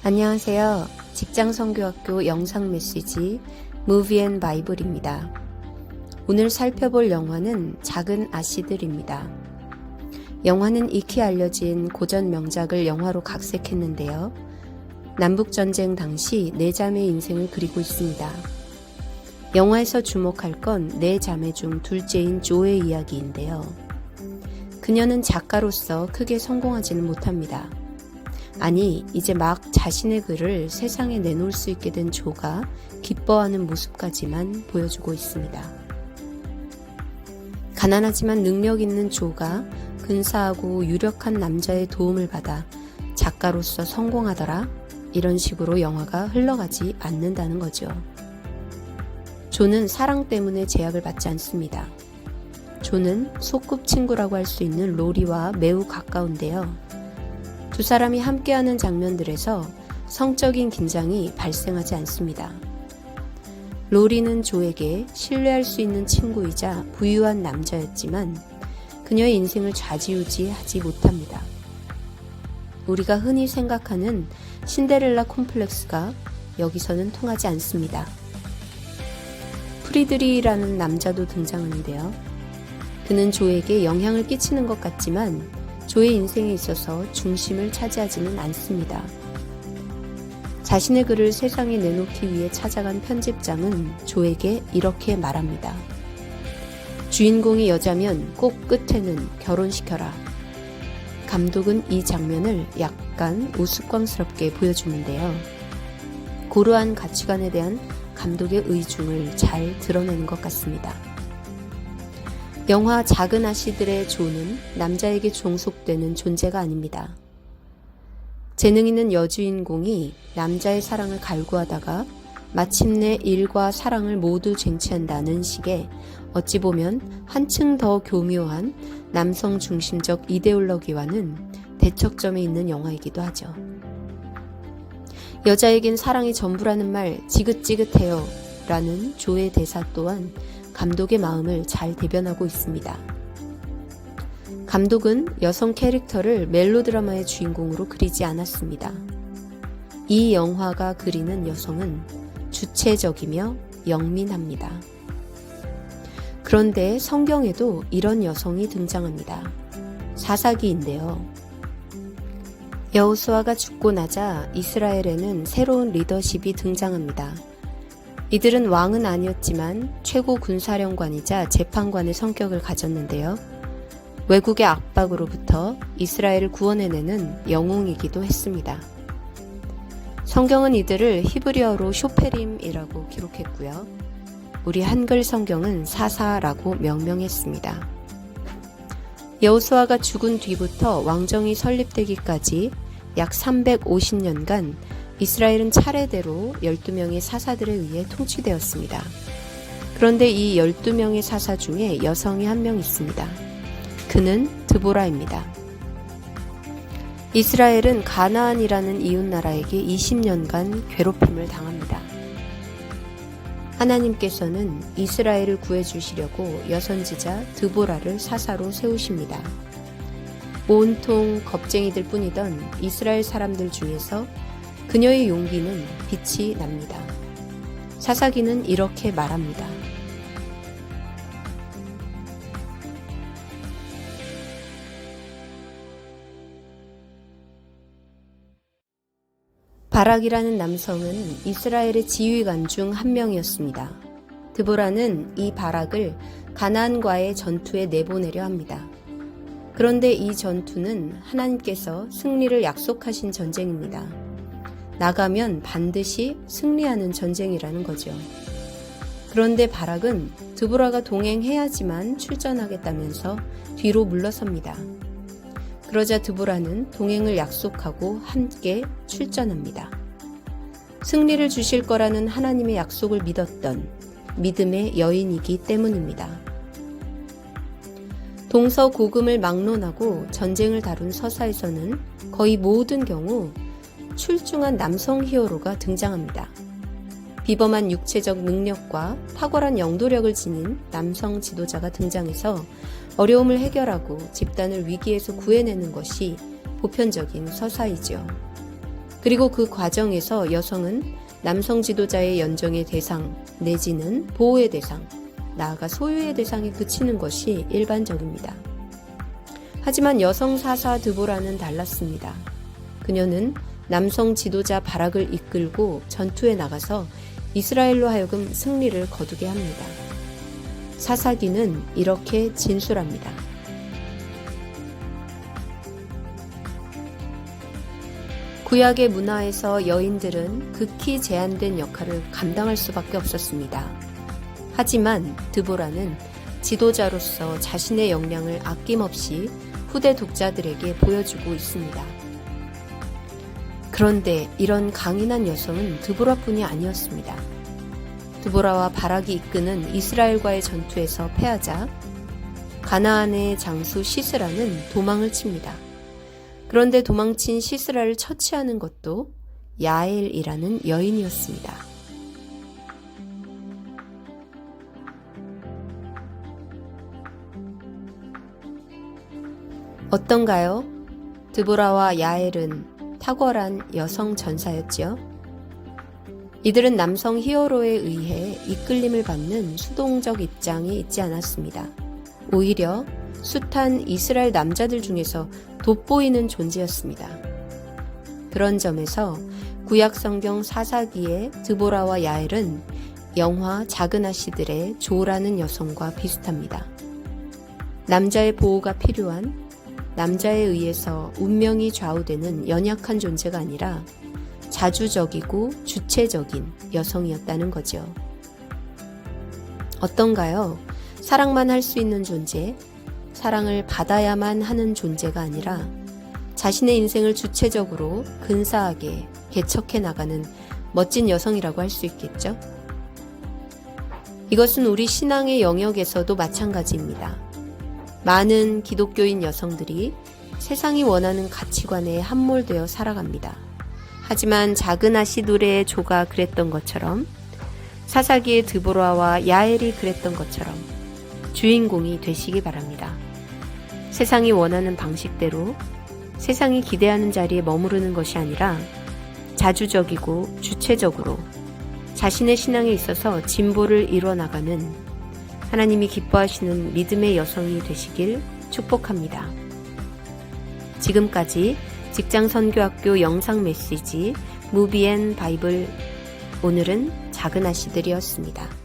안녕하세요. 직장선교학교 영상 메시지 무비 앤 바이블입니다. 오늘 살펴볼 영화는 작은 아씨들입니다. 영화는 익히 알려진 고전 명작을 영화로 각색했는데요. 남북전쟁 당시 네 자매의 인생을 그리고 있습니다. 영화에서 주목할 건 네 자매 중 둘째인 조의 이야기인데요. 그녀는 작가로서 크게 성공하지는 못합니다. 아니, 이제 막 자신의 글을 세상에 내놓을 수 있게 된 조가 기뻐하는 모습까지만 보여주고 있습니다. 가난하지만 능력 있는 조가 근사하고 유력한 남자의 도움을 받아 작가로서 성공하더라, 이런 식으로 영화가 흘러가지 않는다는 거죠. 조는 사랑 때문에 제약을 받지 않습니다. 조는 소꿉친구라고 할 수 있는 로리와 매우 가까운데요. 두 사람이 함께하는 장면들에서 성적인 긴장이 발생하지 않습니다. 로리는 조에게 신뢰할 수 있는 친구이자 부유한 남자였지만 그녀의 인생을 좌지우지하지 못합니다. 우리가 흔히 생각하는 신데렐라 콤플렉스가 여기서는 통하지 않습니다. 프리드리히라는 남자도 등장하는데요. 그는 조에게 영향을 끼치는 것 같지만 조의 인생에 있어서 중심을 차지하지는 않습니다. 자신의 글을 세상에 내놓기 위해 찾아간 편집장은 조에게 이렇게 말합니다. 주인공이 여자면 꼭 끝에는 결혼시켜라. 감독은 이 장면을 약간 우스꽝스럽게 보여주는데요. 고루한 가치관에 대한 감독의 의중을 잘 드러내는 것 같습니다. 영화 작은 아씨들의 조는 남자에게 종속되는 존재가 아닙니다. 재능 있는 여주인공이 남자의 사랑을 갈구하다가 마침내 일과 사랑을 모두 쟁취한다는 식의 어찌 보면 한층 더 교묘한 남성 중심적 이데올로기와는 대척점에 있는 영화이기도 하죠. 여자에겐 사랑이 전부라는 말 지긋지긋해요 라는 조의 대사 또한 감독의 마음을 잘 대변하고 있습니다. 감독은 여성 캐릭터를 멜로드라마의 주인공으로 그리지 않았습니다. 이 영화가 그리는 여성은 주체적이며 영민합니다. 그런데 성경에도 이런 여성이 등장합니다. 사사기인데요. 여호수아가 죽고 나자 이스라엘에는 새로운 리더십이 등장합니다. 이들은 왕은 아니었지만 최고 군사령관이자 재판관의 성격을 가졌는데요. 외국의 압박으로부터 이스라엘을 구원해내는 영웅이기도 했습니다. 성경은 이들을 히브리어로 쇼페림이라고 기록했고요. 우리 한글 성경은 사사라고 명명했습니다. 여호수아가 죽은 뒤부터 왕정이 설립되기까지 약 350년간 이스라엘은 차례대로 12명의 사사들에 의해 통치되었습니다. 그런데 이 12명의 사사 중에 여성이 한 명 있습니다. 그는 드보라입니다. 이스라엘은 가나안이라는 이웃나라에게 20년간 괴롭힘을 당합니다. 하나님께서는 이스라엘을 구해주시려고 여선지자 드보라를 사사로 세우십니다. 온통 겁쟁이들 뿐이던 이스라엘 사람들 중에서 그녀의 용기는 빛이 납니다. 사사기는 이렇게 말합니다. 바락이라는 남성은 이스라엘의 지휘관 중 한 명이었습니다. 드보라는 이 바락을 가나안과의 전투에 내보내려 합니다. 그런데 이 전투는 하나님께서 승리를 약속하신 전쟁입니다. 나가면 반드시 승리하는 전쟁이라는 거죠. 그런데 바락은 드보라가 동행해야지만 출전하겠다면서 뒤로 물러섭니다. 그러자 드보라는 동행을 약속하고 함께 출전합니다. 승리를 주실 거라는 하나님의 약속을 믿었던 믿음의 여인이기 때문입니다. 동서고금을 막론하고 전쟁을 다룬 서사에서는 거의 모든 경우 출중한 남성 히어로가 등장합니다. 비범한 육체적 능력과 탁월한 영도력을 지닌 남성 지도자가 등장해서 어려움을 해결하고 집단을 위기에서 구해내는 것이 보편적인 서사이죠. 그리고 그 과정에서 여성은 남성 지도자의 연정의 대상 내지는 보호의 대상, 나아가 소유의 대상에 그치는 것이 일반적입니다. 하지만 여성 사사 드보라는 달랐습니다. 그녀는 남성 지도자 바락을 이끌고 전투에 나가서 이스라엘로 하여금 승리를 거두게 합니다. 사사기는 이렇게 진술합니다. 구약의 문화에서 여인들은 극히 제한된 역할을 감당할 수밖에 없었습니다. 하지만 드보라는 지도자로서 자신의 역량을 아낌없이 후대 독자들에게 보여주고 있습니다. 그런데 이런 강인한 여성은 드보라뿐이 아니었습니다. 드보라와 바락이 이끄는 이스라엘과의 전투에서 패하자 가나안의 장수 시스라는 도망을 칩니다. 그런데 도망친 시스라를 처치하는 것도 야엘이라는 여인이었습니다. 어떤가요? 드보라와 야엘은 탁월한 여성 전사였지요. 이들은 남성 히어로에 의해 이끌림을 받는 수동적 입장이 있지 않았습니다. 오히려 숱한 이스라엘 남자들 중에서 돋보이는 존재였습니다. 그런 점에서 구약 성경 사사기의 드보라와 야엘은 영화 작은 아씨들의 조라는 여성과 비슷합니다. 남자의 보호가 필요한, 남자에 의해서 운명이 좌우되는 연약한 존재가 아니라 자주적이고 주체적인 여성이었다는 거죠. 어떤가요? 사랑만 할 수 있는 존재, 사랑을 받아야만 하는 존재가 아니라 자신의 인생을 주체적으로 근사하게 개척해 나가는 멋진 여성이라고 할 수 있겠죠? 이것은 우리 신앙의 영역에서도 마찬가지입니다. 많은 기독교인 여성들이 세상이 원하는 가치관에 함몰되어 살아갑니다. 하지만 작은 아씨 노래의 조가 그랬던 것처럼, 사사기의 드보라와 야엘이 그랬던 것처럼 주인공이 되시기 바랍니다. 세상이 원하는 방식대로 세상이 기대하는 자리에 머무르는 것이 아니라 자주적이고 주체적으로 자신의 신앙에 있어서 진보를 이뤄나가는 하나님이 기뻐하시는 믿음의 여성이 되시길 축복합니다. 지금까지 직장선교학교 영상 메시지 무비 앤 바이블, 오늘은 작은 아씨들이었습니다.